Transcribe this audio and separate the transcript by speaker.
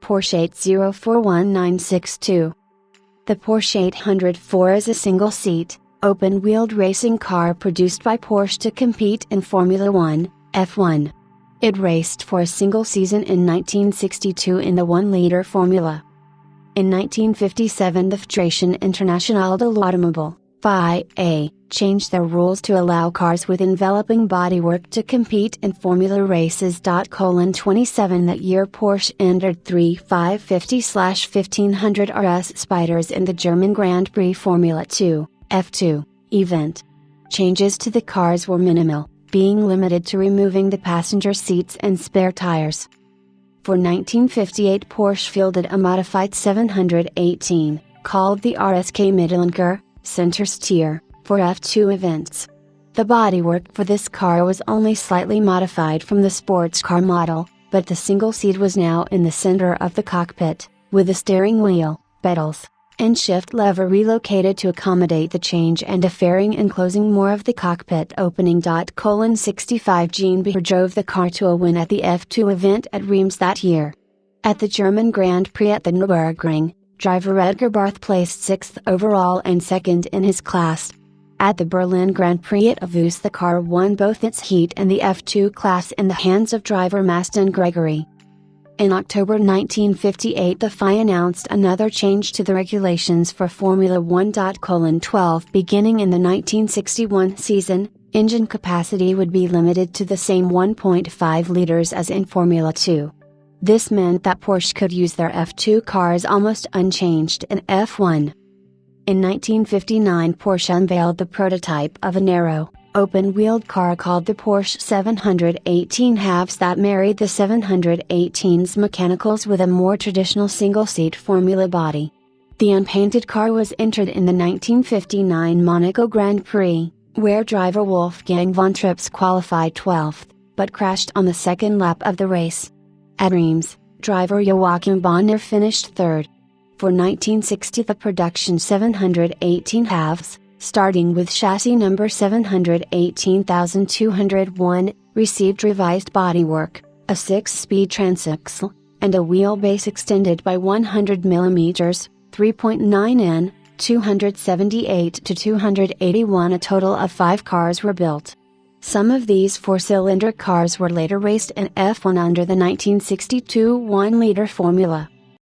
Speaker 1: Porsche 804196-2. The Porsche 804 is a single-seat, open-wheeled racing car produced by Porsche to compete in Formula One, F1. It raced for a single season in 1962 in the 1-liter formula. In 1957 the Fédération Internationale de l'Automobile, FIA, changed their rules to allow cars with enveloping bodywork to compete in Formula races. 27 That year Porsche entered 3 550/1500 RS Spiders in the German Grand Prix Formula 2, F2, event. Changes to the cars were minimal, being limited to removing the passenger seats and spare tires. For 1958 Porsche fielded a modified 718, called the RSK Mittellenker, Center Steer, for F2 events. The bodywork for this car was only slightly modified from the sports car model, but the single seat was now in the center of the cockpit, with the steering wheel, pedals, and shift lever relocated to accommodate the change and a fairing enclosing more of the cockpit opening. 65 Jean Beer drove the car to a win at the F2 event at Reims that year. At the German Grand Prix at the Nürburgring, driver Edgar Barth placed 6th overall and 2nd in his class. At the Berlin Grand Prix at Avus the car won both its heat and the F2 class in the hands of driver Maston Gregory. In October 1958 the FIA announced another change to the regulations for Formula 1:12 beginning in the 1961 season, engine capacity would be limited to the same 1.5 liters as in Formula 2. This meant that Porsche could use their F2 cars almost unchanged in F1. In 1959 Porsche unveiled the prototype of a narrow, open-wheeled car called the Porsche 718 halves that married the 718's mechanicals with a more traditional single-seat Formula body. The unpainted car was entered in the 1959 Monaco Grand Prix, where driver Wolfgang von Trips qualified 12th, but crashed on the second lap of the race. At Reims, driver Joachim Bonner finished 3rd. For 1960 the production 718 halves, starting with chassis number 718201, received revised bodywork, a 6-speed transaxle, and a wheelbase extended by 100 mm, 3.9 in, 278 to 281. A total of 5 cars were built. Some of these 4-cylinder cars were later raced in F1 under the 1962 1-liter formula.